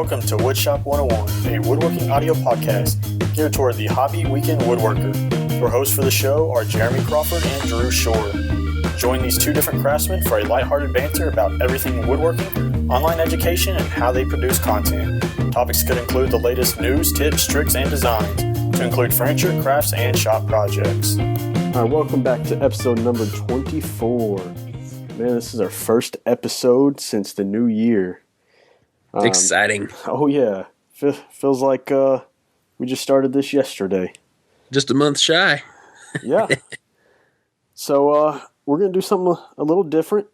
welcome to Woodshop 101, a woodworking audio podcast geared toward the hobby weekend woodworker. Your hosts for the show are Jeremy Crawford and Drew Shore. Join these two different craftsmen for a lighthearted banter about everything woodworking, online education, and how they produce content. Topics could include the latest news, tips, tricks, and designs, to include furniture, crafts, and shop projects. All right, welcome back to episode number 24. Man, this is our first episode since the new year. Exciting. Oh, yeah. Feels like we just started this yesterday. Just a month shy. Yeah. So we're going to do something a little different.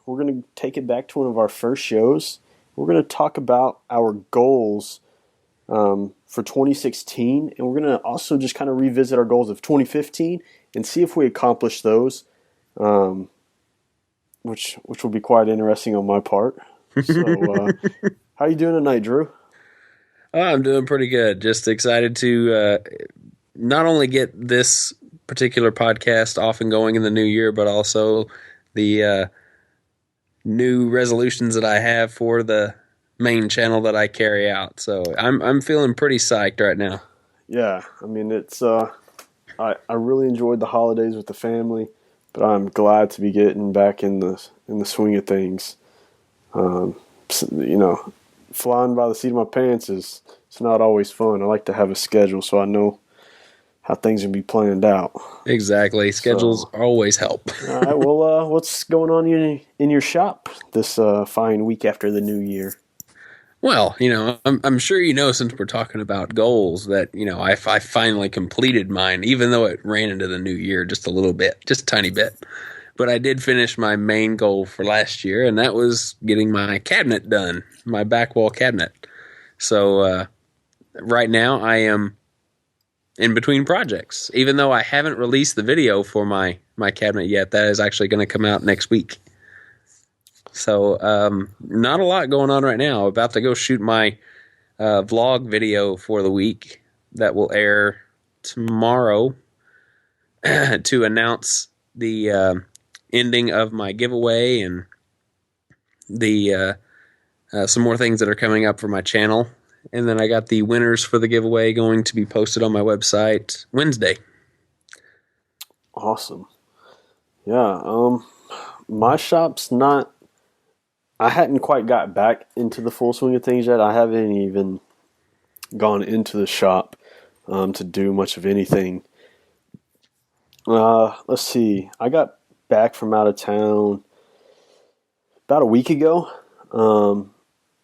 We're going to take it back to one of our first shows. We're going to talk about our goals for 2016, and we're going to also just kind of revisit our goals of 2015 and see if we accomplished those, which will be quite interesting on my part. So, how are you doing tonight, Drew? Oh, I'm doing pretty good. Just excited to not only get this particular podcast off and going in the new year, but also the new resolutions that I have for the main channel that I carry out. So I'm feeling pretty psyched right now. Yeah, I mean it's I really enjoyed the holidays with the family, but I'm glad to be getting back in the swing of things. Flying by the seat of my pants it's not always fun. I like to have a schedule so I know how things will be planned out. Exactly. Schedules always help. All right. Well, what's going on in your shop this fine week after the new year? Well, I'm sure since we're talking about goals that, I finally completed mine, even though it ran into the new year just a little bit, just a tiny bit. But I did finish my main goal for last year, and that was getting my cabinet done, my back wall cabinet. So right now I am in between projects. Even though I haven't released the video for my cabinet yet, that is actually going to come out next week. So not a lot going on right now. About to go shoot my vlog video for the week that will air tomorrow to announce the ending of my giveaway and the some more things that are coming up for my channel. And then I got the winners for the giveaway going to be posted on my website Wednesday. Awesome. Yeah, my shop's not... I hadn't quite got back into the full swing of things yet. I haven't even gone into the shop to do much of anything. Let's see. I got back from out of town about a week ago.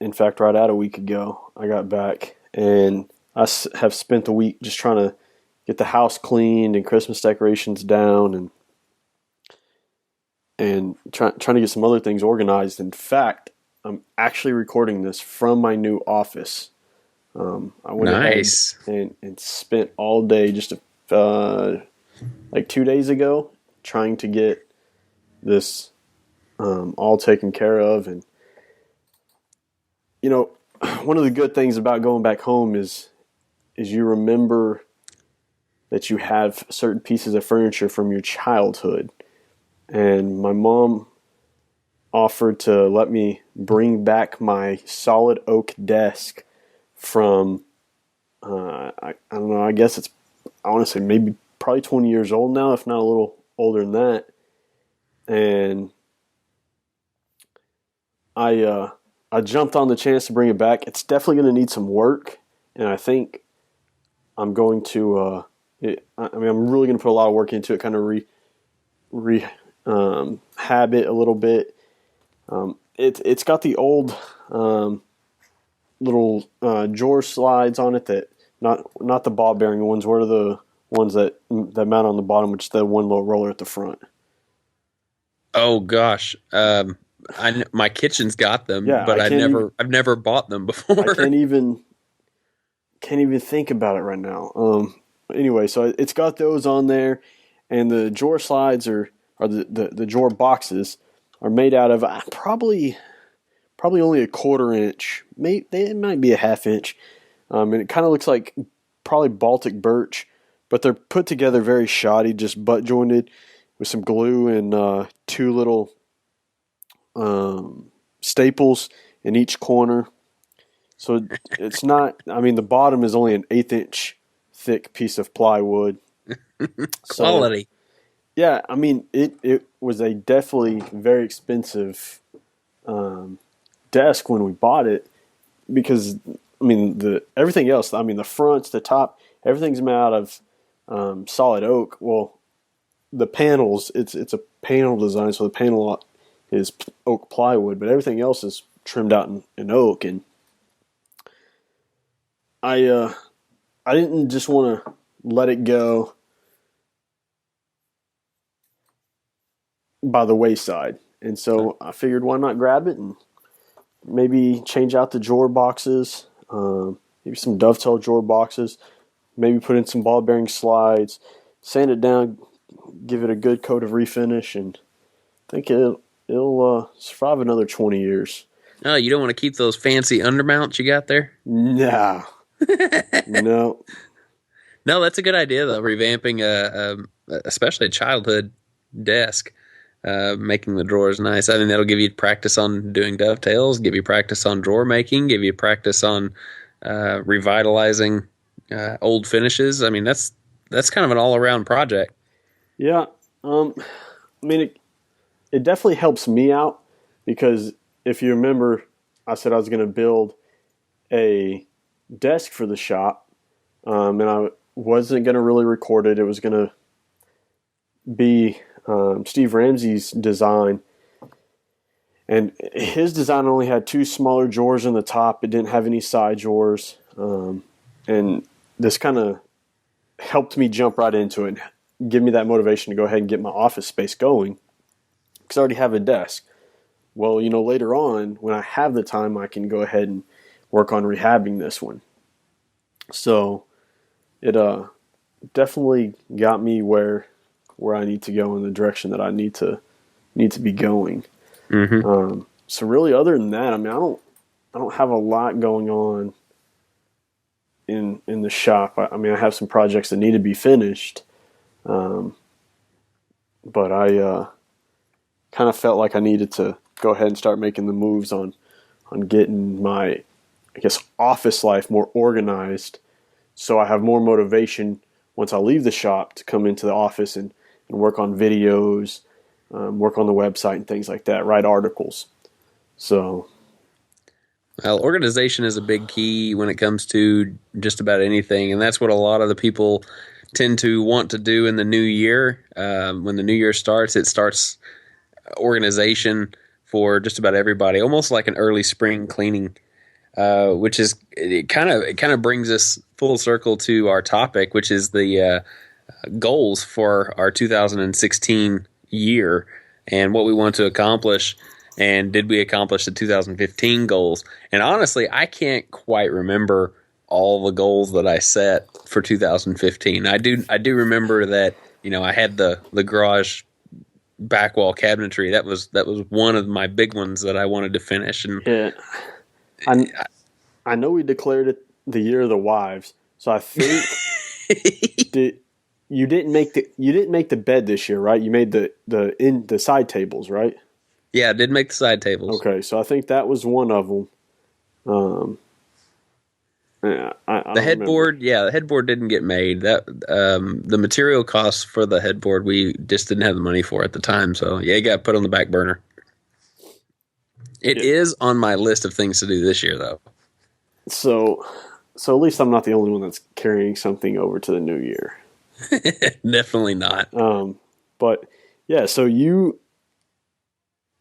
In fact, right at a week ago, I got back, and I have spent the week just trying to get the house cleaned and Christmas decorations down, and trying to get some other things organized. In fact, I'm actually recording this from my new office. I went ahead and spent all day just like 2 days ago trying to get this all taken care of. And one of the good things about going back home is you remember that you have certain pieces of furniture from your childhood. And my mom offered to let me bring back my solid oak desk from, I don't know, I guess I want to say probably 20 years old now, if not a little older than that. And I jumped on the chance to bring it back. It's definitely going to need some work, and I think I'm going to, I'm really going to put a lot of work into it, kind of rehab it a little bit. It's got the old little drawer slides on it that not the ball bearing ones. What are the ones that mount on the bottom, which is the one little roller at the front? Oh gosh, my kitchen's got them, but I've never bought them before. I can't even think about it right now. Anyway, so it's got those on there, and the drawer slides or the drawer boxes are made out of probably only a 1/4 inch. It might be a 1/2 inch, and it kind of looks like probably Baltic birch, but they're put together very shoddy, just butt jointed with some glue and 2 little staples in each corner. So it's not. I mean, the bottom is only an 1/8 inch thick piece of plywood. Quality. So, yeah, I mean, it was a definitely very expensive desk when we bought it because I mean everything else. I mean, the fronts, the top, everything's made out of solid oak. Well, the panels, it's a panel design, so the panel is oak plywood, but everything else is trimmed out in oak. And I didn't just want to let it go by the wayside, and so I figured why not grab it and maybe change out the drawer boxes, maybe some dovetail drawer boxes, maybe put in some ball bearing slides, sand it down, give it a good coat of refinish, and I think it'll survive another 20 years. Oh, you don't want to keep those fancy undermounts you got there? Nah. No. No, that's a good idea though. Revamping especially a childhood desk, making the drawers nice. I think that'll give you practice on doing dovetails, give you practice on drawer making, give you practice on revitalizing old finishes. I mean, that's kind of an all around project. Yeah. I mean, it definitely helps me out because if you remember, I said I was going to build a desk for the shop, and I wasn't going to really record it. It was going to be Steve Ramsey's design, and his design only had 2 smaller drawers in the top. It didn't have any side drawers, and this kind of helped me jump right into it and give me that motivation to go ahead and get my office space going because I already have a desk. Well, later on when I have the time, I can go ahead and work on rehabbing this one. So it definitely got me where I need to go in the direction that I need to be going. Mm-hmm. So really, other than that, I mean, I don't have a lot going on in the shop. I mean, I have some projects that need to be finished, but I kind of felt like I needed to go ahead and start making the moves on getting my, I guess, office life more organized, so I have more motivation once I leave the shop to come into the office and work on videos, work on the website and things like that, write articles. So, well, organization is a big key when it comes to just about anything, and that's what a lot of the people tend to want to do in the new year. When the new year starts, it starts organization for just about everybody, almost like an early spring cleaning, which is it kind of brings us full circle to our topic, which is the goals for our 2016 year and what we want to accomplish. And did we accomplish the 2015 goals? And honestly, I can't quite remember all the goals that I set for 2015. I do remember that, I had the garage back wall cabinetry. That was one of my big ones that I wanted to finish. And yeah, I know we declared it the year of the wives. So I think you didn't make the bed this year, right? You made the side tables, right? Yeah, I did make the side tables. Okay, so I think that was one of them. The headboard, the headboard didn't get made. That the material costs for the headboard, we just didn't have the money for at the time. So yeah, it got put on the back burner. It is on my list of things to do this year, though. So at least I'm not the only one that's carrying something over to the new year. Definitely not. But yeah, so you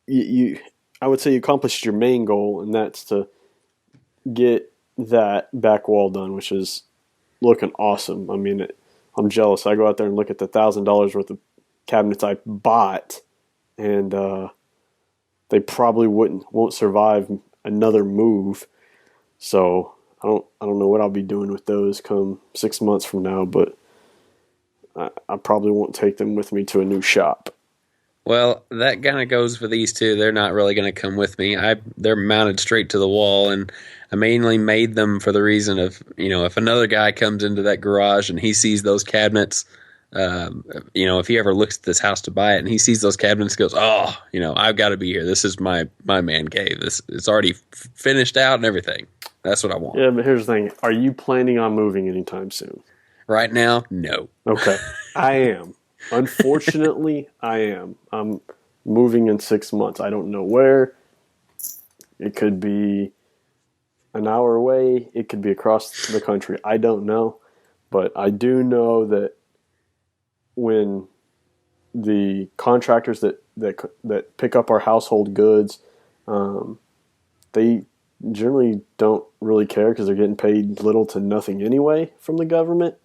I would say you accomplished your main goal, and that's to get that back wall done, which is looking awesome. I mean, I'm jealous. I go out there and look at the $1,000 worth of cabinets I bought, and they probably won't survive another move. So I don't know what I'll be doing with those come 6 months from now, but I probably won't take them with me to a new shop. Well, that kind of goes for these two. They're not really going to come with me. They're mounted straight to the wall, and I mainly made them for the reason of, if another guy comes into that garage and he sees those cabinets, if he ever looks at this house to buy it and he sees those cabinets, goes, oh, I've got to be here. This is my man cave. It's already finished out and everything. That's what I want. Yeah, but here's the thing. Are you planning on moving anytime soon? Right now, no. Okay. I am. Unfortunately, I am. I'm moving in 6 months. I don't know where. It could be an hour away. It could be across the country. I don't know. But I do know that when the contractors that pick up our household goods, they generally don't really care because they're getting paid little to nothing anyway from the government.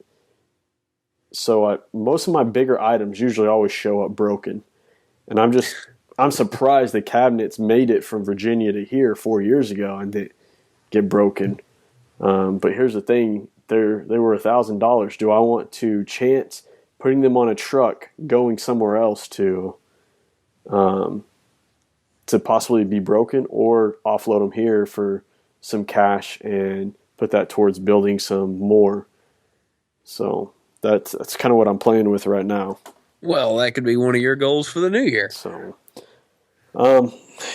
So most of my bigger items usually always show up broken. And I'm surprised the cabinets made it from Virginia to here 4 years ago and they get broken. But here's the thing. They were $1,000. Do I want to chance putting them on a truck going somewhere else to possibly be broken, or offload them here for some cash and put that towards building some more? So that's kind of what I'm playing with right now. Well, that could be one of your goals for the new year. So,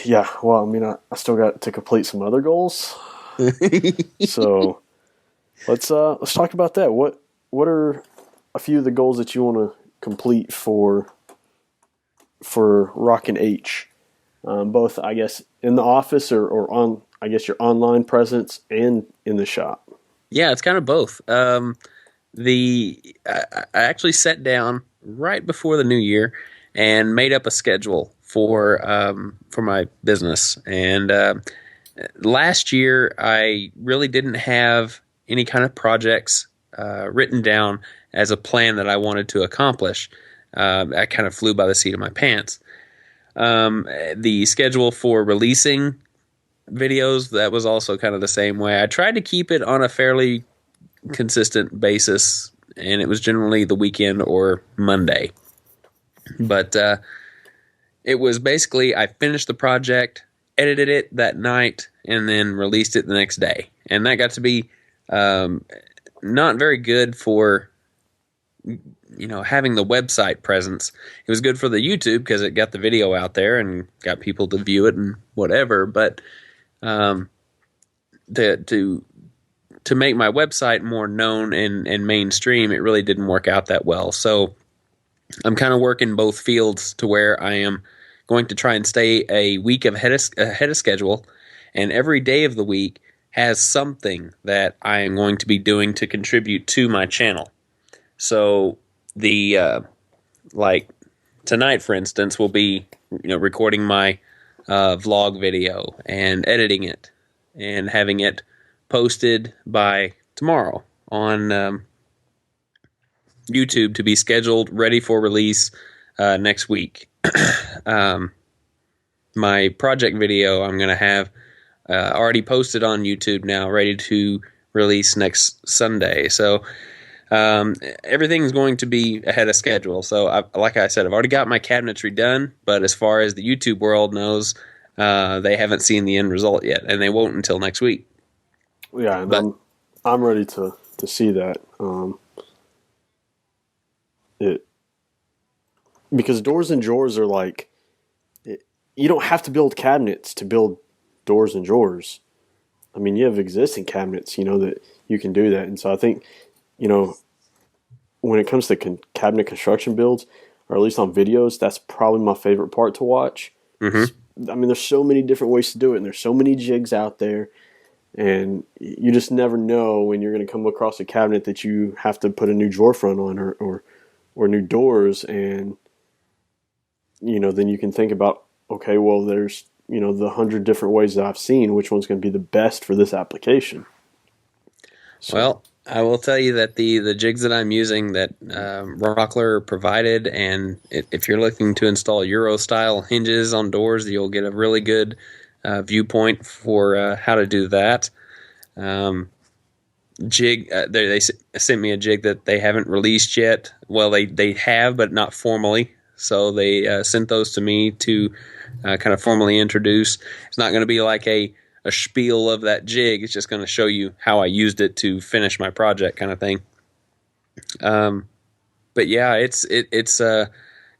yeah. Well, I mean, I still got to complete some other goals. So let's talk about that. What are a few of the goals that you want to complete for Rockin' H? Both, I guess, in the office or on, I guess, your online presence and in the shop. Yeah, it's kind of both. I actually sat down right before the new year and made up a schedule for my business. And last year, I really didn't have any kind of projects written down as a plan that I wanted to accomplish. I kind of flew by the seat of my pants. The schedule for releasing videos, that was also kind of the same way. I tried to keep it on a fairly consistent basis, and it was generally the weekend or Monday. But it was basically, I finished the project, edited it that night, and then released it the next day. And that got to be not very good for having the website presence. It was good for the YouTube because it got the video out there and got people to view it and whatever. But to make my website more known and mainstream, it really didn't work out that well. So I'm kind of working both fields to where I am going to try and stay a week ahead of schedule, and every day of the week has something that I am going to be doing to contribute to my channel. So the like tonight, for instance, will be recording my vlog video and editing it and having it posted by tomorrow on YouTube to be scheduled, ready for release next week. My project video I'm going to have already posted on YouTube now, ready to release next Sunday. So everything's going to be ahead of schedule. So like I said, I've already got my cabinetry done, but as far as the YouTube world knows, they haven't seen the end result yet, and they won't until next week. Yeah, and I'm ready to see that. Because doors and drawers are like, you don't have to build cabinets to build doors and drawers. I mean, you have existing cabinets, that you can do that. And so I think, when it comes to cabinet construction builds, or at least on videos, that's probably my favorite part to watch. Mm-hmm. I mean, there's so many different ways to do it, and there's so many jigs out there, and you just never know when you're going to come across a cabinet that you have to put a new drawer front on or new doors, and then you can think about, okay, well, there's the 100 different ways that I've seen, which one's going to be the best for this application. So, well, I will tell you that the jigs that I'm using that Rockler provided, and if you're looking to install Euro-style hinges on doors, you'll get a really good viewpoint for how to do that. Jig, they sent me a jig that they haven't released yet. Well, they have, but not formally. So they sent those to me to kind of formally introduce. It's not going to be like a spiel of that jig. It's just going to show you how I used it to finish my project, kind of thing. But yeah, it's a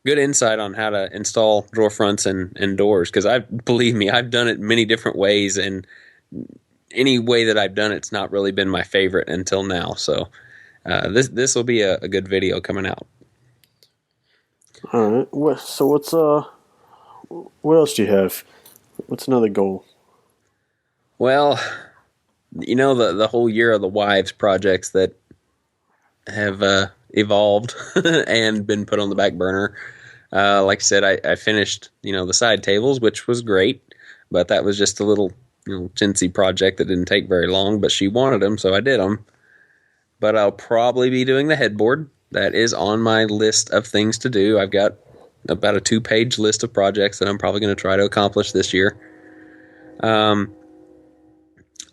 good insight on how to install drawer fronts and doors, because believe me, I've done it many different ways, and any way that I've done it's not really been my favorite until now. So this will be a good video coming out. All right. So what else do you have? What's another goal? Well, the whole year of the wives projects that have evolved and been put on the back burner. Like I said, I finished the side tables, which was great, but that was just a little chintzy project that didn't take very long. But she wanted them, so I did them. But I'll probably be doing the headboard. That is on my list of things to do. I've got about a 2-page list of projects that I'm probably going to try to accomplish this year.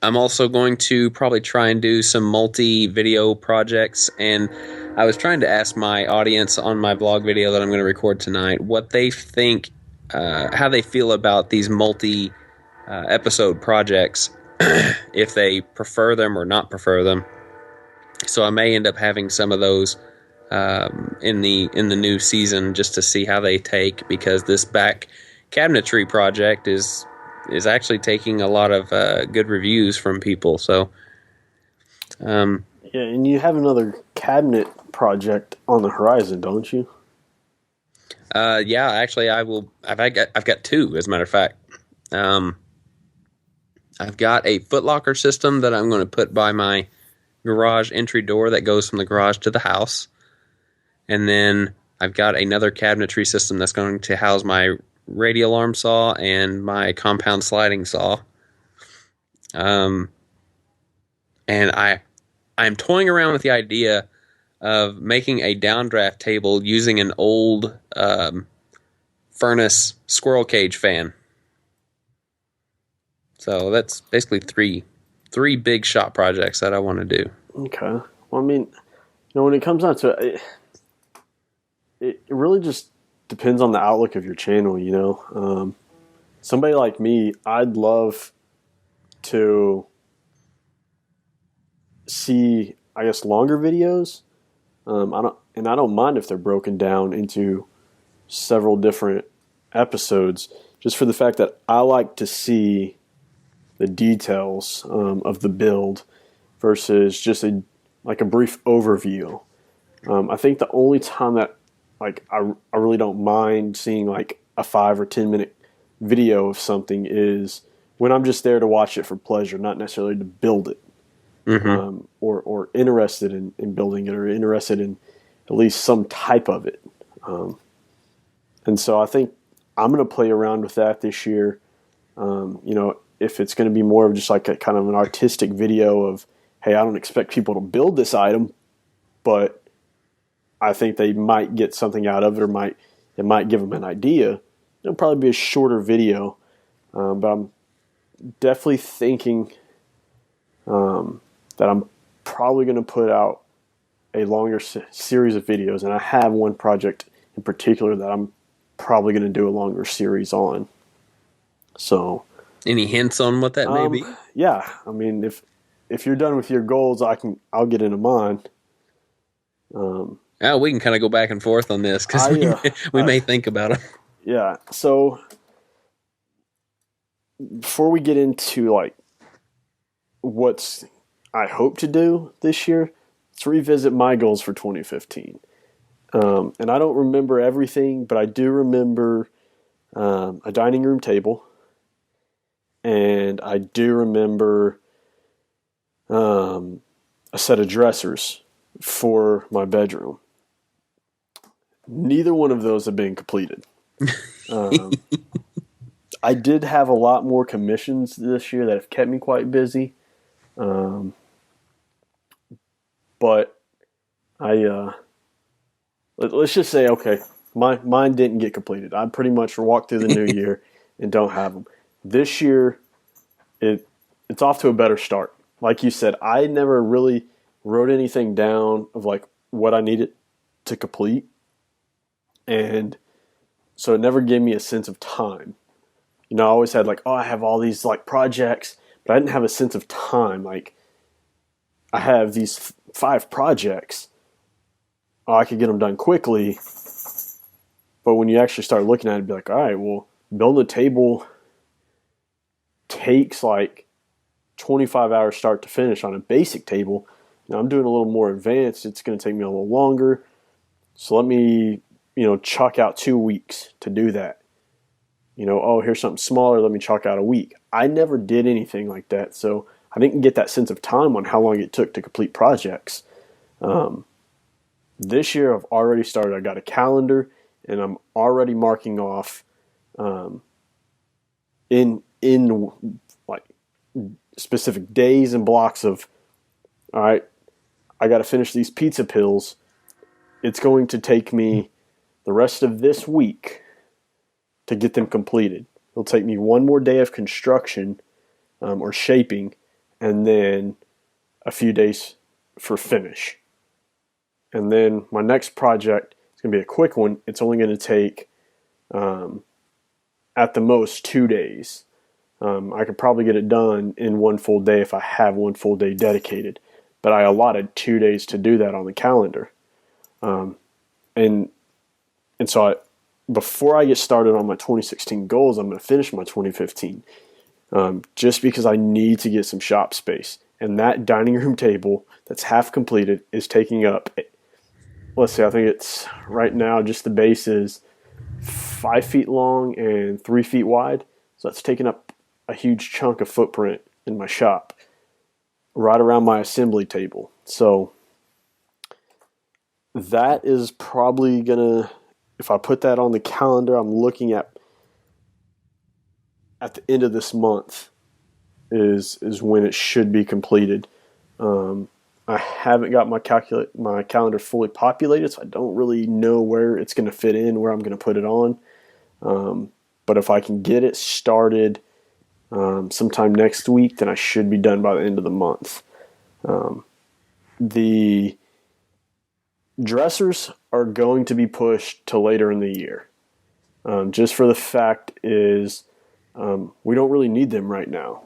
I'm also going to probably try and do some multi-video projects, and I was trying to ask my audience on my vlog video that I'm going to record tonight what they think, how they feel about these multi-episode projects, if they prefer them or not prefer them. So I may end up having some of those in the new season just to see how they take, because this back cabinetry project is actually taking a lot of good reviews from people. So, yeah, and you have another cabinet project on the horizon, don't you? Yeah, actually, I've got 2, as a matter of fact. I've got a footlocker system that I'm going to put by my garage entry door that goes from the garage to the house, and then I've got another cabinetry system that's going to house my radial arm saw and my compound sliding saw. And I'm toying around with the idea of making a downdraft table using an old furnace squirrel cage fan. So that's basically three big shop projects that I want to do. Okay. Well, I mean, when it comes down to it, it really just depends on the outlook of your channel, somebody like me, I'd love to see, I guess, longer videos. I don't mind if they're broken down into several different episodes, just for the fact that I like to see the details of the build versus just a brief overview. I think the only time that I really don't mind seeing a 5 or 10 minute video of something is when I'm just there to watch it for pleasure, not necessarily to build it. Mm-hmm. Or interested in building it, or interested in at least some type of it. And so I think I'm going to play around with that this year. If it's going to be more of just a kind of an artistic video of, hey, I don't expect people to build this item, but I think they might get something out of it, or it might give them an idea. It'll probably be a shorter video, but I'm definitely thinking that I'm probably going to put out a longer series of videos, and I have one project in particular that I'm probably going to do a longer series on. So, any hints on what that may be? Yeah, I mean, if you're done with your goals, I'll get into mine. We can kind of go back and forth on this, because we may think about it. Yeah. So before we get into what's I hope to do this year, let's revisit my goals for 2015. And I don't remember everything, but I do remember a dining room table, and I do remember a set of dressers for my bedroom. Neither one of those have been completed. I did have a lot more commissions this year that have kept me quite busy. But let's just say, okay, mine didn't get completed. I pretty much walked through the new year and don't have them. This year, it's off to a better start. Like you said, I never really wrote anything down of what I needed to complete. And so it never gave me a sense of time. I always had I have all these projects, but I didn't have a sense of time. I have these 5 projects. I could get them done quickly. But when you actually start looking at it, be all right, well, build a table takes 25 hours start to finish on a basic table. Now I'm doing a little more advanced. It's going to take me a little longer. So let me, chalk out 2 weeks to do that. Here's something smaller. Let me chalk out a week. I never did anything like that. So I didn't get that sense of time on how long it took to complete projects. This year I've already started. I got a calendar and I'm already marking off in like specific days and blocks of, all right, I got to finish these pizza pills. It's going to take me the rest of this week to get them completed. It'll take me one more day of construction or shaping, and then a few days for finish. And then my next project is going to be a quick one. It's only going to take, at the most, 2 days. I could probably get it done in one full day if I have one full day dedicated. But I allotted 2 days to do that on the calendar. And so before I get started on my 2016 goals, I'm going to finish my 2015. Just because I need to get some shop space. And that dining room table that's half completed is taking up, let's see, I think it's right now just the base is 5 feet long and 3 feet wide. So that's taking up a huge chunk of footprint in my shop, right around my assembly table. So that is probably going to, if I put that on the calendar, I'm looking at the end of this month is when it should be completed. I haven't got my calendar fully populated, so I don't really know where it's going to fit in, where I'm going to put it on. But if I can get it started sometime next week, then I should be done by the end of the month. The dressers are going to be pushed to later in the year. Just for the fact is we don't really need them right now.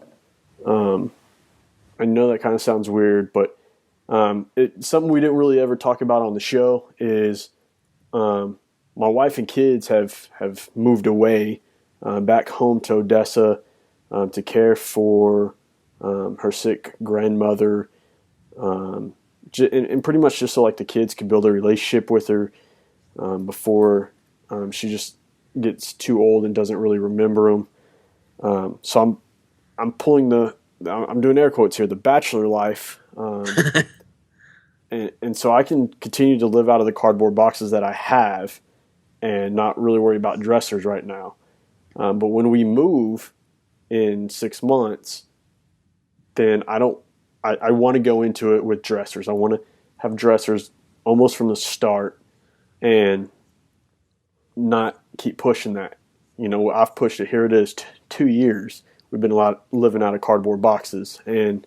I know that kind of sounds weird, but it's something we didn't really ever talk about on the show is my wife and kids have moved away back home to Odessa to care for her sick grandmother, and pretty much just so like the kids could build a relationship with her before she just gets too old and doesn't really remember them. So I'm pulling I'm doing air quotes here, the bachelor life. And so I can continue to live out of the cardboard boxes that I have and not really worry about dressers right now. But when we move in 6 months, then I want to go into it with dressers. I want to have dressers almost from the start and not keep pushing that. I've pushed it. Here it is, 2 years. We've been living out of cardboard boxes, and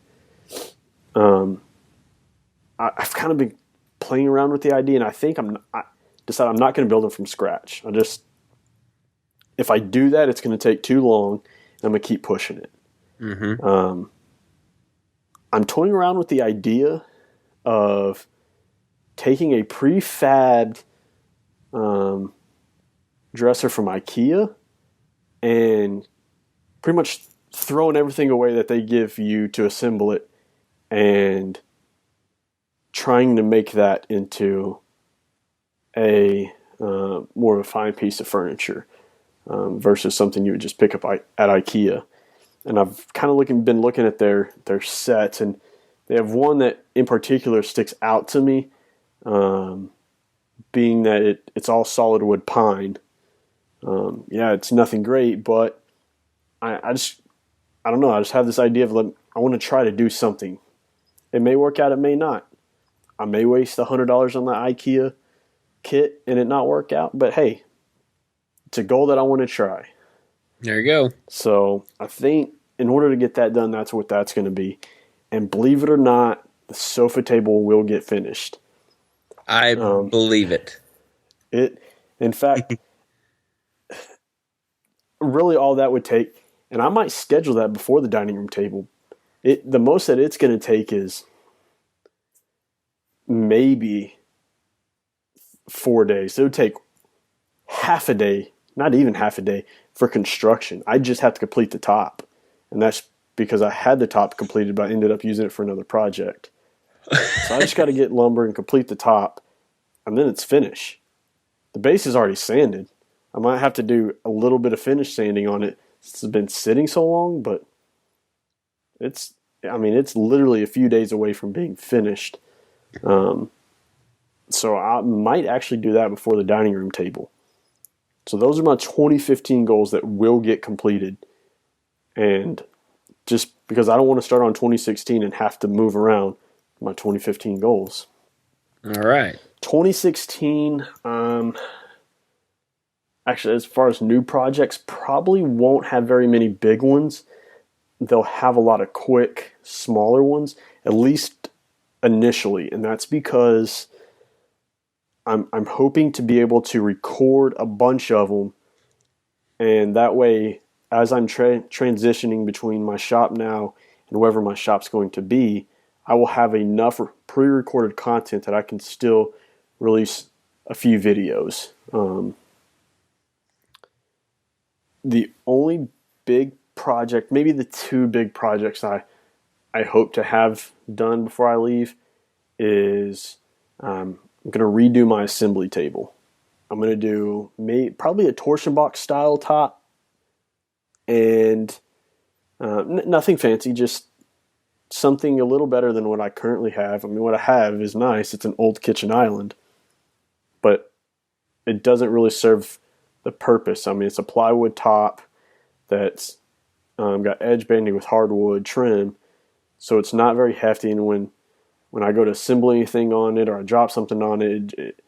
I've kind of been playing around with the idea, and I think I decided I'm not going to build them from scratch. If I do that, it's going to take too long, and I'm going to keep pushing it. Mm-hmm. I'm toying around with the idea of taking a prefabbed dresser from IKEA and pretty much throwing everything away that they give you to assemble it and trying to make that into a more of a fine piece of furniture versus something you would just pick up at IKEA. And I've kind of been looking at their sets, and they have one that in particular sticks out to me, being that it's all solid wood pine. It's nothing great, but I don't know. I just have this idea of I want to try to do something. It may work out, it may not. I may waste $100 on the IKEA kit and it not work out, but hey, it's a goal that I want to try. There you go. So I think in order to get that done, that's what that's going to be. And believe it or not, the sofa table will get finished. I believe it. In fact, really all that would take, and I might schedule that before the dining room table. The most that it's going to take is maybe 4 days. It would take half a day, not even half a day, for construction. I just have to complete the top, and that's because I had the top completed, but I ended up using it for another project. So I just got to get lumber and complete the top, and then it's finished. The base is already sanded. I might have to do a little bit of finish sanding on it since it's been sitting so long, but it's literally a few days away from being finished. So I might actually do that before the dining room table. So those are my 2015 goals that will get completed. And just because I don't want to start on 2016 and have to move around my 2015 goals. All right. 2016, actually, as far as new projects, probably won't have very many big ones. They'll have a lot of quick, smaller ones, at least initially. And that's because I'm hoping to be able to record a bunch of them. And that way, as I'm transitioning between my shop now and wherever my shop's going to be, I will have enough pre-recorded content that I can still release a few videos. The only big project, maybe the two big projects I hope to have done before I leave is I'm going to redo my assembly table. I'm going to do probably a torsion box style top and nothing fancy, just something a little better than what I currently have. I mean, what I have is nice. It's an old kitchen island, but it doesn't really serve the purpose. I mean, it's a plywood top that's got edge banding with hardwood trim, so it's not very hefty. And when I go to assemble anything on it or I drop something on it, it's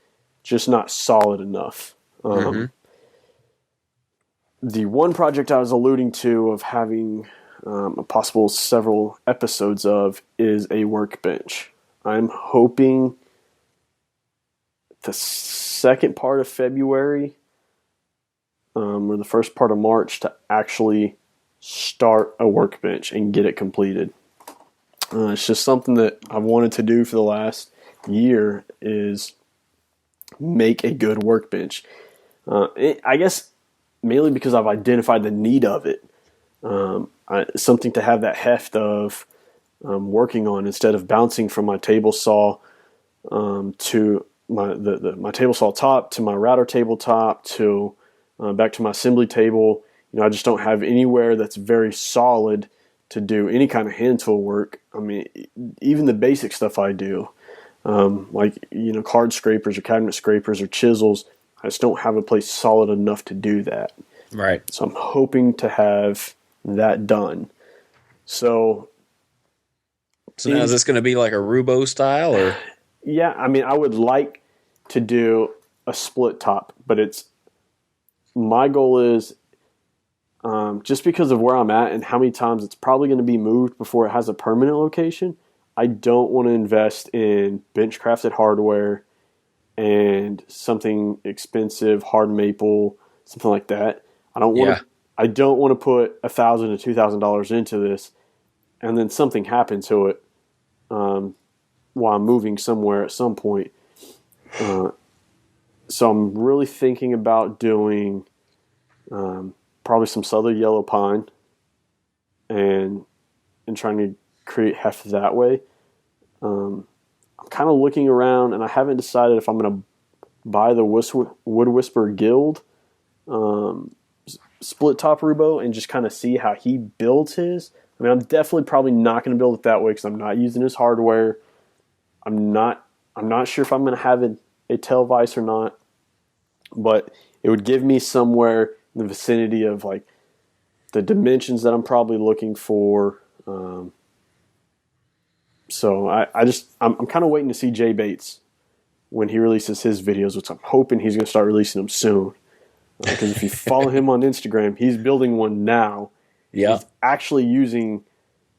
just not solid enough. The one project I was alluding to of having a possible several episodes of is a workbench. I'm hoping the second part of February or the first part of March to actually start a workbench and get it completed. It's just something that I've wanted to do for the last year is make a good workbench. I guess mainly because I've identified the need of it. Something to have that heft of working on instead of bouncing from my table saw to my table saw top to my router tabletop to back to my assembly table. I just don't have anywhere that's very solid to do any kind of hand tool work. I mean, even the basic stuff I do, like card scrapers or cabinet scrapers or chisels, I just don't have a place solid enough to do that. Right. So I'm hoping to have that done. So now is this going to be like a Rubo style or? Yeah, I mean, I would like to do a split top, but my goal is just because of where I'm at and how many times it's probably going to be moved before it has a permanent location. I don't want to invest in bench crafted hardware and something expensive, hard maple, something like that. I don't want to put $1,000 to $2,000 into this, and then something happen to it while I'm moving somewhere at some point. So I'm really thinking about doing probably some southern yellow pine and trying to create heft that way. I'm kind of looking around, and I haven't decided if I'm going to buy the Wood Whisperer Guild split top Rubo and just kind of see how he builds his. I mean, I'm definitely probably not going to build it that way because I'm not using his hardware. I'm not sure if I'm going to have a tail vise or not, but it would give me somewhere in the vicinity of like the dimensions that I'm probably looking for. So I'm kind of waiting to see Jay Bates when he releases his videos, which I'm hoping he's going to start releasing them soon. Because if you follow him on Instagram, he's building one now. Yeah. He's actually using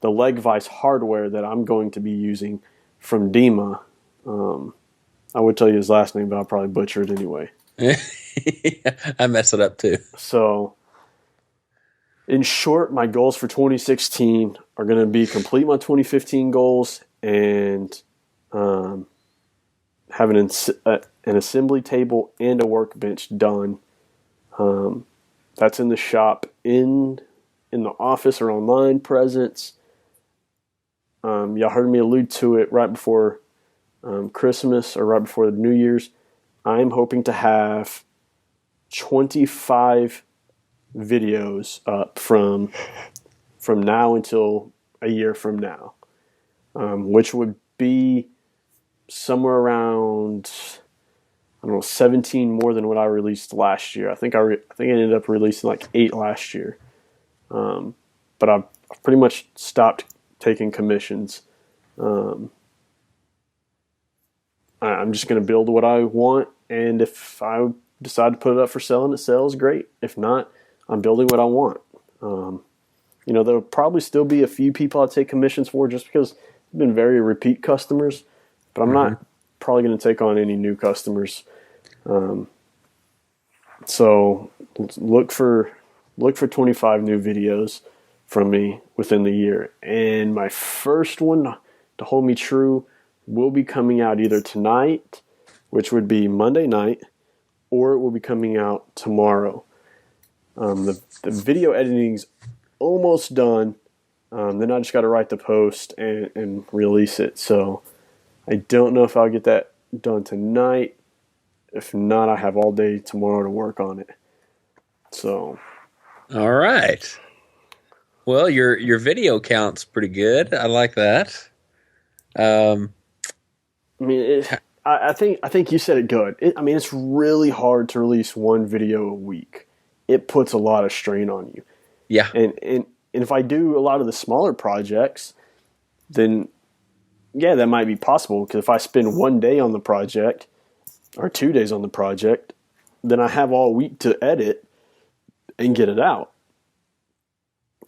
the leg vise hardware that I'm going to be using from Dima. I would tell you his last name, but I'll probably butcher it anyway. I mess it up too. So, in short, my goals for 2016 are going to be complete my 2015 goals and have an assembly table and a workbench done. That's in the shop in in the office or online presence. Y'all heard me allude to it right before Christmas or right before the New Year's. I'm hoping to have 25 videos up from now until a year from now, which would be somewhere around, I don't know, 17 more than what I released last year. I think I ended up releasing like 8 last year, but I've pretty much stopped taking commissions. I'm just going to build what I want, and if I decide to put it up for sale and it sells, great. If not, I'm building what I want. There'll probably still be a few people I'll take commissions for just because they've been very repeat customers, but I'm not probably going to take on any new customers. So look for 25 new videos from me within the year. And my first one, to hold me true, will be coming out either tonight, which would be Monday night, or it will be coming out tomorrow. The video editing's almost done. Then I just got to write the post and release it. So I don't know if I'll get that done tonight. If not, I have all day tomorrow to work on it. So, all right. Well, your video count's pretty good. I like that. I think you said it good. It's really hard to release one video a week. It puts a lot of strain on you. Yeah. And if I do a lot of the smaller projects, then yeah, that might be possible, because if I spend one day on the project or 2 days on the project, then I have all week to edit and get it out.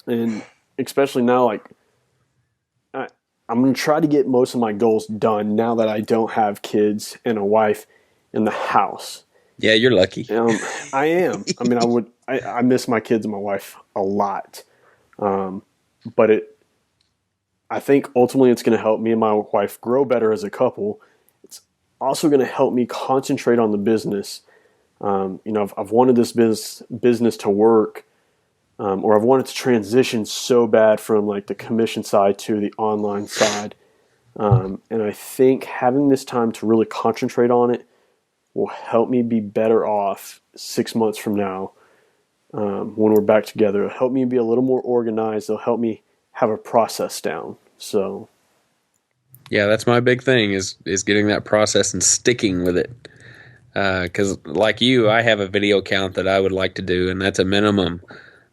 And especially now, like, I'm going to try to get most of my goals done now that I don't have kids and a wife in the house. Yeah, you're lucky. I am. I miss my kids and my wife a lot. But I think ultimately it's going to help me and my wife grow better as a couple. It's also going to help me concentrate on the business. I've wanted this business to work, or I've wanted to transition so bad from like the commission side to the online side. And I think having this time to really concentrate on it will help me be better off 6 months from now, when we're back together. It'll help me be a little more organized. It'll help me have a process down. So, yeah, that's my big thing is getting that process and sticking with it. Because like you, I have a video count that I would like to do, and that's a minimum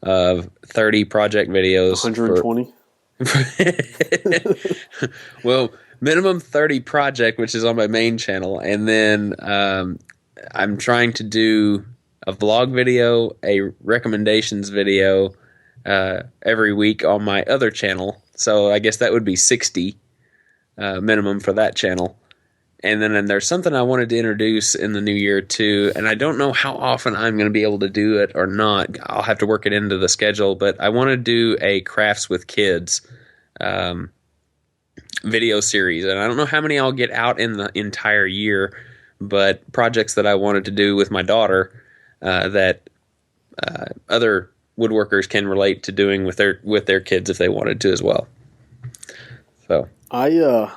of 30 project videos. 120? Well, minimum 30 project, which is on my main channel. And then I'm trying to do a vlog video, a recommendations video every week on my other channel. So I guess that would be 60 minimum for that channel. And then there's something I wanted to introduce in the new year too, and I don't know how often I'm going to be able to do it or not. I'll have to work it into the schedule, but I want to do a crafts with kids video series, and I don't know how many I'll get out in the entire year, but projects that I wanted to do with my daughter that other woodworkers can relate to doing with their kids if they wanted to as well. So I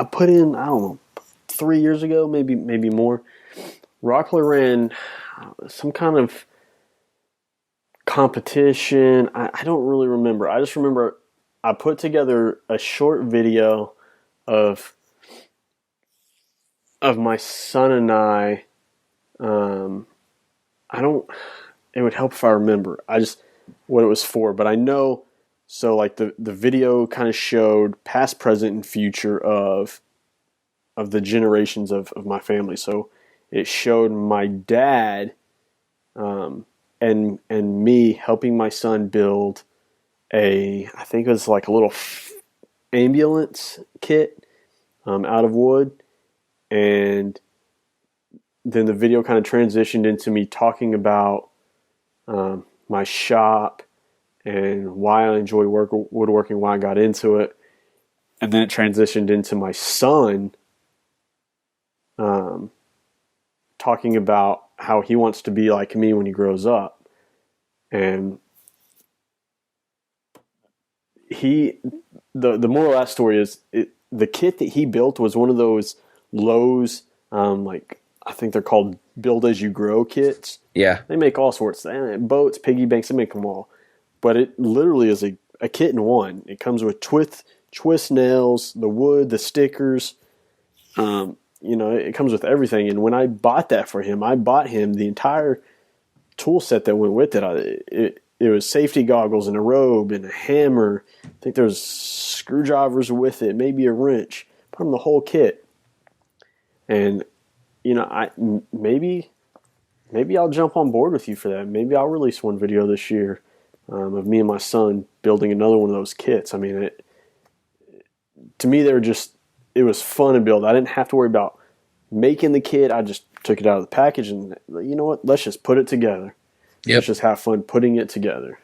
put in, I don't know, 3 years ago, maybe more, Rockler ran some kind of competition. I don't really remember. I just remember I put together a short video of my son and I. It would help if I remember. What it was for, but I know. So like the video kind of showed past, present, and future of the generations of my family. So it showed my dad and me helping my son build I think it was like a little ambulance kit out of wood. And then the video kind of transitioned into me talking about my shop and why I enjoy woodworking, why I got into it. And then it transitioned into my son talking about how he wants to be like me when he grows up. And the moral of that story is the kit that he built was one of those Lowe's, like I think they're called build as you grow kits. Yeah. They make all sorts of boats, piggy banks, they make them all. But it literally is a kit in one. It comes with twist nails, the wood, the stickers. It comes with everything. And when I bought that for him, I bought him the entire tool set that went with it. It was safety goggles and a robe and a hammer. I think there's screwdrivers with it, maybe a wrench. Put him the whole kit. And maybe I'll jump on board with you for that. Maybe I'll release one video this year of me and my son building another one of those kits. I mean, to me, it was fun to build. I didn't have to worry about making the kit. I just took it out of the package and, you know what, let's just put it together. Yep. Let's just have fun putting it together.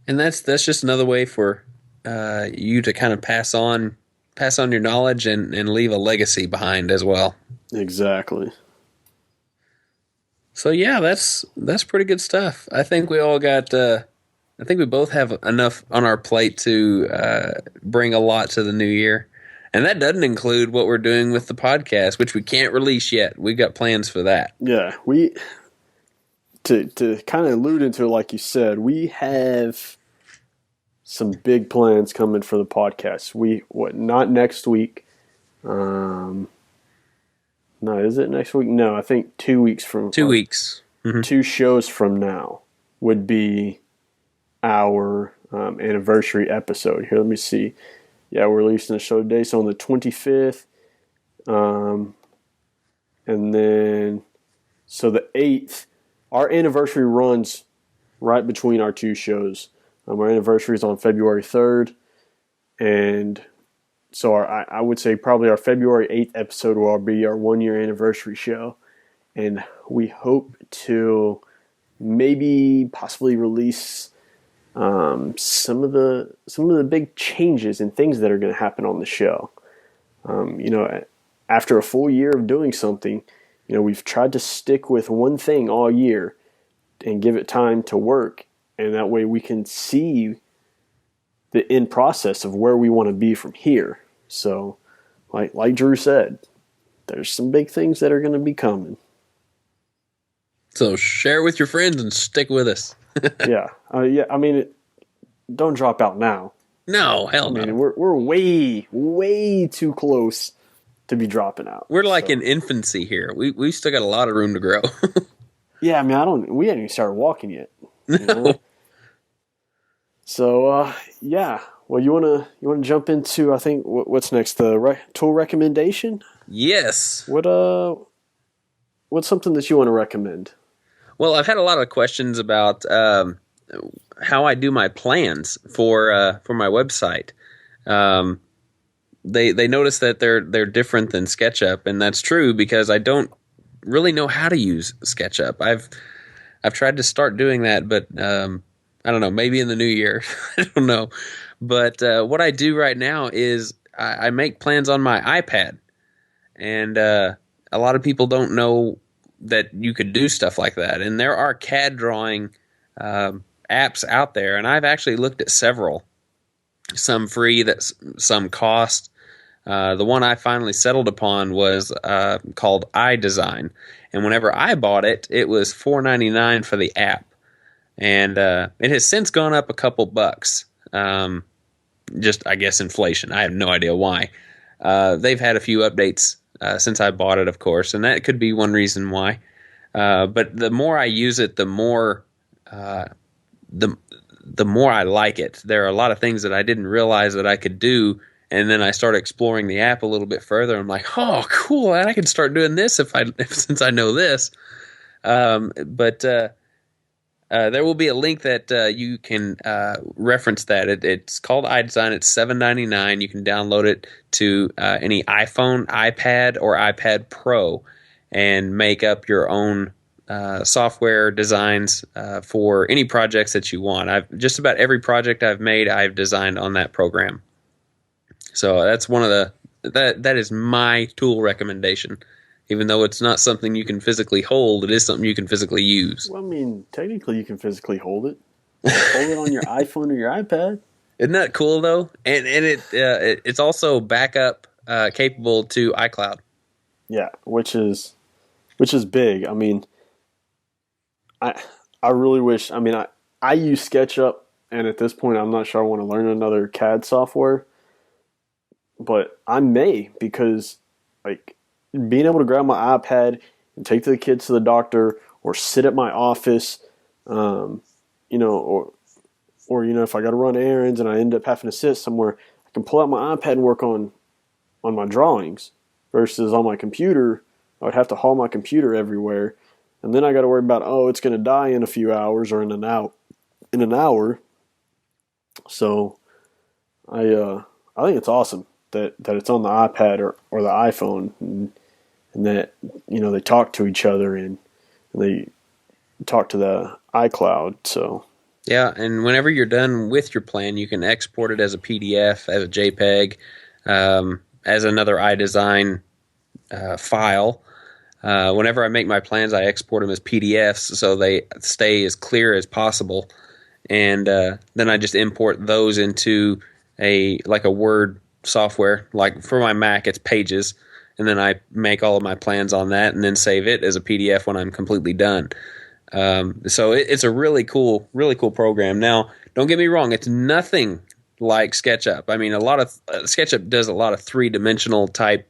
And that's just another way for you to kind of pass on your knowledge and leave a legacy behind as well. Exactly. So yeah, that's pretty good stuff. I think we all got. I think we both have enough on our plate to bring a lot to the new year, and that doesn't include what we're doing with the podcast, which we can't release yet. We got plans for that. Yeah, to kind of allude into it, like you said, we have some big plans coming for the podcast. Not next week. No, is it next week? No, I think 2 weeks from 2 weeks. Mm-hmm. 2 shows from now would be our anniversary episode. Here, let me see. Yeah, we're releasing the show today, so on the 25th. And then, so the 8th, our anniversary runs right between our 2 shows. Our anniversary is on February 3rd, and so I would say probably our February 8th episode will be our 1-year anniversary show. And we hope to possibly release some of the big changes and things that are going to happen on the show. After a full year of doing something, we've tried to stick with one thing all year and give it time to work. And that way we can see the end process of where we want to be from here. So, like Drew said, there's some big things that are going to be coming. So share with your friends and stick with us. Yeah. I mean, don't drop out now. No, hell no. We're way, way too close to be dropping out. We're like in infancy here. We still got a lot of room to grow. Yeah, I mean, we haven't even started walking yet. No. So, yeah. Well, you wanna jump into, I think, what's next? The tool recommendation? Yes. What's something that you want to recommend? Well, I've had a lot of questions about how I do my plans for my website. They notice that they're different than SketchUp, and that's true because I don't really know how to use SketchUp. I've tried to start doing that, but I don't know, maybe in the new year. I don't know. But what I do right now is I make plans on my iPad. And a lot of people don't know that you could do stuff like that. And there are CAD drawing apps out there. And I've actually looked at several. Some free, some cost. The one I finally settled upon was called iDesign. And whenever I bought it, it was $4.99 for the app. And it has since gone up a couple bucks. Just, I guess, inflation. I have no idea why. They've had a few updates since I bought it, of course, and that could be one reason why. But the more I use it, the more I like it. There are a lot of things that I didn't realize that I could do, and then I started exploring the app a little bit further. I'm like, oh, cool! I can start doing this since I know this. There will be a link that you can reference that. It's called iDesign. It's $7.99. You can download it to any iPhone, iPad, or iPad Pro and make up your own software designs for any projects that you want. Just about every project I've made, I've designed on that program. So that's one of that is my tool recommendation Even though it's not something you can physically hold, it is something you can physically use. Well, I mean, technically you can physically hold it. Hold it on your iPhone or your iPad. Isn't that cool though? And it's also backup capable to iCloud. Yeah, which is big. I mean, I really wish. I mean, I use SketchUp, and at this point, I'm not sure I want to learn another CAD software. But I may, because like being able to grab my iPad and take the kids to the doctor, or sit at my office, or if I got to run errands and I end up having to sit somewhere, I can pull out my iPad and work on my drawings. Versus on my computer, I would have to haul my computer everywhere, and then I got to worry about it's going to die in a few hours or in an hour. So I think it's awesome that it's on the iPad or the iPhone, and that they talk to each other and they talk to the iCloud. So yeah, and whenever you're done with your plan, you can export it as a PDF, as a JPEG, as another iDesign file. Whenever I make my plans, I export them as PDFs so they stay as clear as possible, and then I just import those into a Word software. Like for my Mac, it's Pages, and then I make all of my plans on that, and then save it as a PDF when I'm completely done. So it's a really cool program. Now, don't get me wrong; it's nothing like SketchUp. I mean, a lot of SketchUp does a lot of 3-dimensional type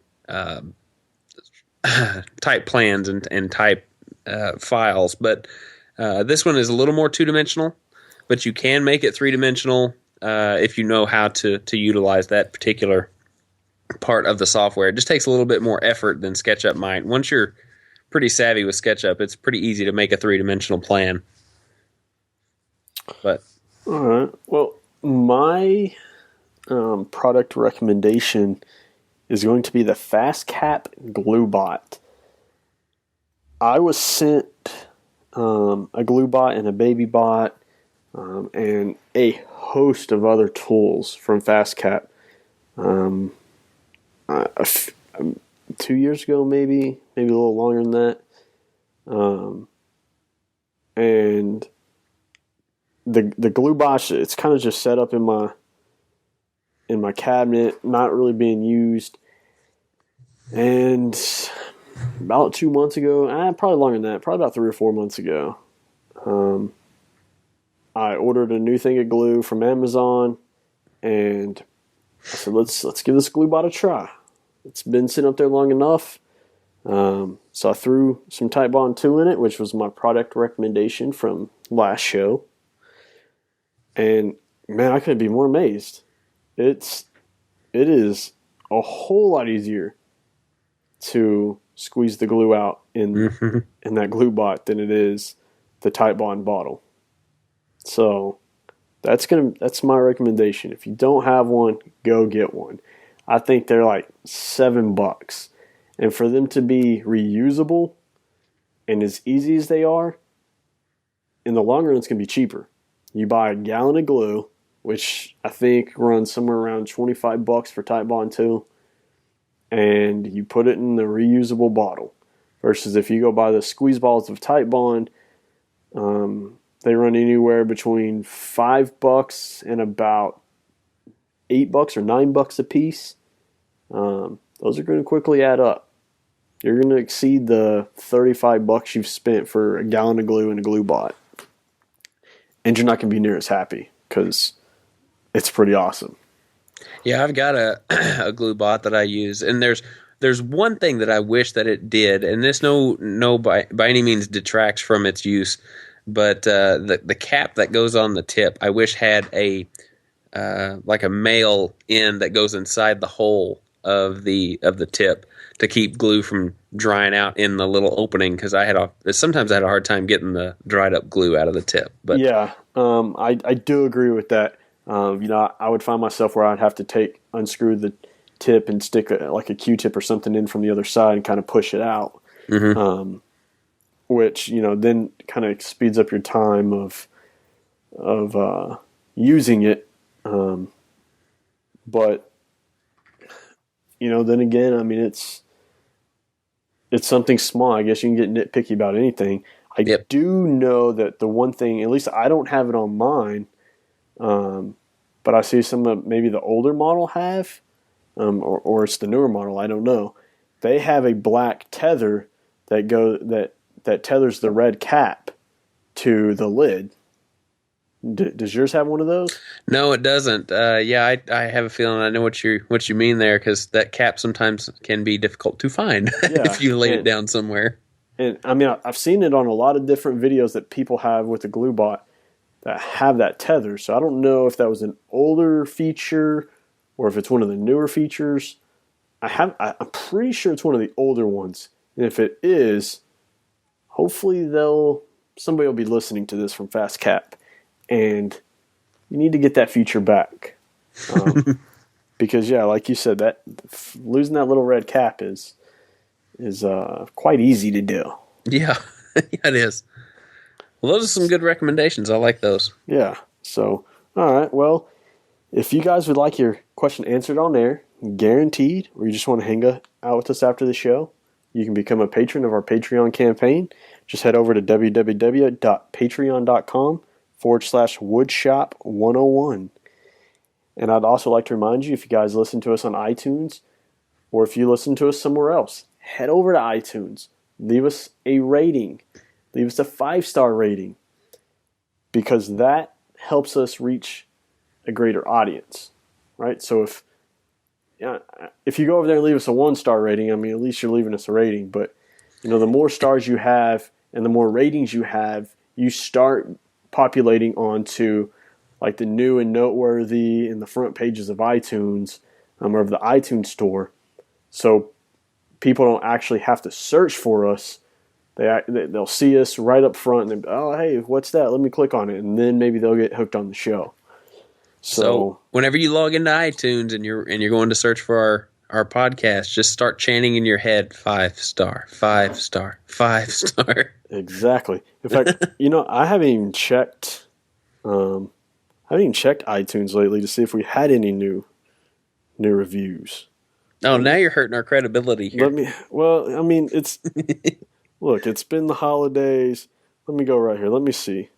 plans and type files, but this one is a little more 2-dimensional. But you can make it 3-dimensional if you know how to utilize that particular part of the software. It just takes a little bit more effort than SketchUp might. Once you're pretty savvy with SketchUp, it's pretty easy to make a 3-dimensional plan. But all right, well, my product recommendation is going to be the FastCap GluBot. I was sent a GluBot and a BabyBot and a host of other tools from FastCap 2 years ago, maybe a little longer than that. And the GluBot, it's kind of just set up in my cabinet, not really being used. And about 2 months ago, probably longer than that, probably about 3 or 4 months ago, I ordered a new thing of glue from Amazon, and I said, let's give this GluBot a try. It's been sitting up there long enough. So I threw some Titebond 2 in it, which was my product recommendation from last show. And man, I couldn't be more amazed. It is a whole lot easier to squeeze the glue out in that GluBot than it is the Titebond bottle. So that's my recommendation. If you don't have one, go get one. I think they're like $7, and for them to be reusable and as easy as they are, in the long run, it's gonna be cheaper. You buy a gallon of glue, which I think runs somewhere around $25 for Titebond 2, and you put it in the reusable bottle. Versus if you go buy the squeeze balls of Titebond, they run anywhere between $5 and about $8 or $9 a piece. Those are going to quickly add up. You're going to exceed the $35 you've spent for a gallon of glue and a GluBot. And you're not going to be near as happy because it's pretty awesome. yeah, I've got a GluBot that I use, and there's one thing that I wish that it did, and this by any means detracts from its use, but the cap that goes on the tip, I wish had a like a male end that goes inside the hole of the tip to keep glue from drying out in the little opening, because sometimes I had a hard time getting the dried up glue out of the tip. But yeah, I do agree with that. I would find myself where I'd have to unscrew the tip and stick like a Q-tip or something in from the other side and kind of push it out. Mm-hmm. Which then kind of speeds up your time of using it. But then again, I mean, it's something small. I guess you can get nitpicky about anything. I do know that the one thing, at least I don't have it on mine, but I see some of maybe the older model have, or it's the newer model. I don't know. They have a black tether that tethers the red cap to the lid. Does yours have one of those? No, it doesn't. I have a feeling I know what you mean there, because that cap sometimes can be difficult to find if you lay it down somewhere. And I mean, I've seen it on a lot of different videos that people have with the GluBot that have that tether. So I don't know if that was an older feature or if it's one of the newer features. I'm pretty sure it's one of the older ones. And if it is, hopefully somebody will be listening to this from FastCap, and you need to get that feature back. Because like you said, that losing that little red cap is quite easy to do. Yeah, it is. Well, those are some good recommendations. I like those. Yeah. So, all right. Well, if you guys would like your question answered on air, guaranteed, or you just want to hang out with us after the show, you can become a patron of our Patreon campaign. Just head over to www.patreon.com/woodshop101. And I'd also like to remind you, if you guys listen to us on iTunes, or if you listen to us somewhere else, head over to iTunes. Leave us a rating. Leave us a 5-star rating, because that helps us reach a greater audience, right? So if you go over there and leave us a 1-star rating, I mean, at least you're leaving us a rating. But the more stars you have and the more ratings you have, you start populating onto like the new and noteworthy in the front pages of iTunes, or of the iTunes store. So people don't actually have to search for us. They'll see us right up front and oh, hey, what's that? Let me click on it, and then maybe they'll get hooked on the show. So whenever you log into iTunes and you're going to search for our podcast, just start chanting in your head, 5-star, 5-star, 5-star. Exactly. In fact, I haven't even checked iTunes lately to see if we had any new reviews. Oh, now you're hurting our credibility here. It's look, it's been the holidays. Let me go right here. Let me see.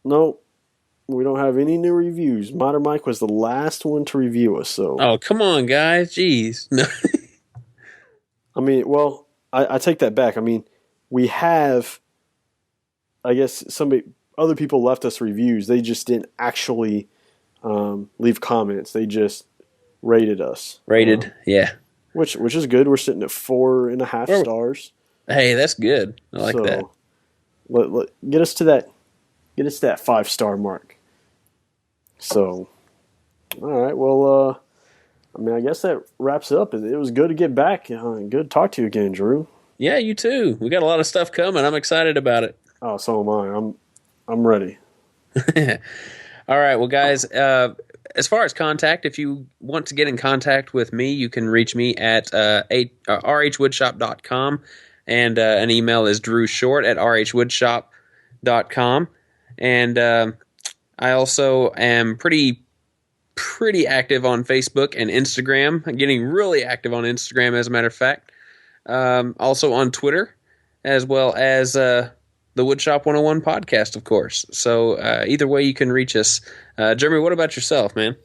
Nope. We don't have any new reviews. Modern Mike was the last one to review us. So. Oh, come on, guys. Jeez. No. I mean, well, I take that back. I mean, we have, I guess, other people left us reviews. They just didn't actually leave comments. They just rated us. Yeah. Which is good. We're sitting at 4.5 stars. Hey, that's good. I like that. Get us to that 5-star mark. So, all right. Well, I guess that wraps it up. It was good to get back. Good to talk to you again, Drew. Yeah, you too. We got a lot of stuff coming. I'm excited about it. Oh, so am I. I'm ready. All right. Well, guys, as far as contact, if you want to get in contact with me, you can reach me at rhwoodshop.com, and an email is drewshort@rhwoodshop.com. And I also am pretty active on Facebook and Instagram. I'm getting really active on Instagram, as a matter of fact. Also on Twitter, as well as the Woodshop 101 podcast, of course. So either way, you can reach us. Jeremy, what about yourself, man?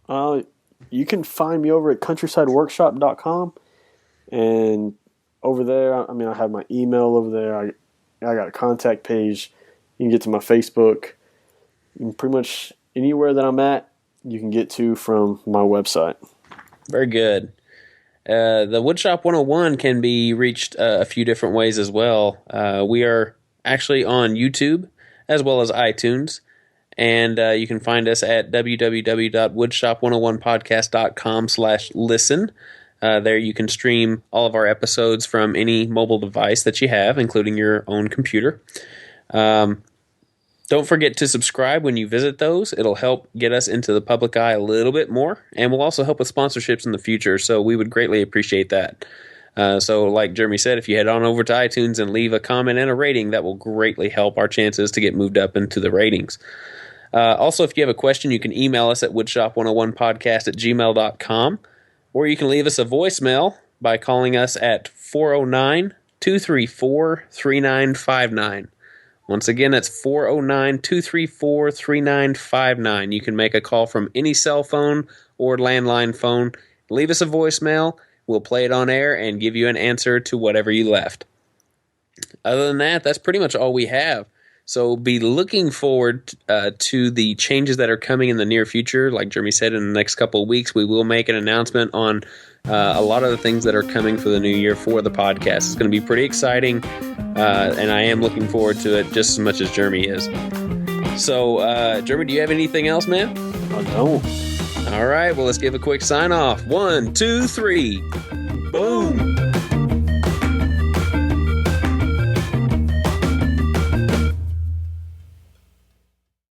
You can find me over at countrysideworkshop.com. And over there, I have my email over there. I got a contact page. You can get to my Facebook. And pretty much anywhere that I'm at, you can get to from my website. Very good. The Woodshop 101 can be reached a few different ways as well. We are actually on YouTube as well as iTunes. And you can find us at www.woodshop101podcast.com/listen. There you can stream all of our episodes from any mobile device that you have, including your own computer. Don't forget to subscribe when you visit those. It'll help get us into the public eye a little bit more, and will also help with sponsorships in the future, so we would greatly appreciate that. So like Jeremy said, if you head on over to iTunes and leave a comment and a rating, that will greatly help our chances to get moved up into the ratings. Also, if you have a question, you can email us at woodshop101podcast@gmail.com, or you can leave us a voicemail by calling us at 409-234-3959. Once again, that's 409-234-3959. You can make a call from any cell phone or landline phone. Leave us a voicemail. We'll play it on air and give you an answer to whatever you left. Other than that, that's pretty much all we have. So be looking forward to the changes that are coming in the near future. Like Jeremy said, in the next couple of weeks, we will make an announcement on a lot of the things that are coming for the new year for the podcast. It's going to be pretty exciting, and I am looking forward to it just as much as Jeremy is. So, Jeremy, do you have anything else, man? I don't. All right, well, let's give a quick sign off. 1, 2, 3. Boom.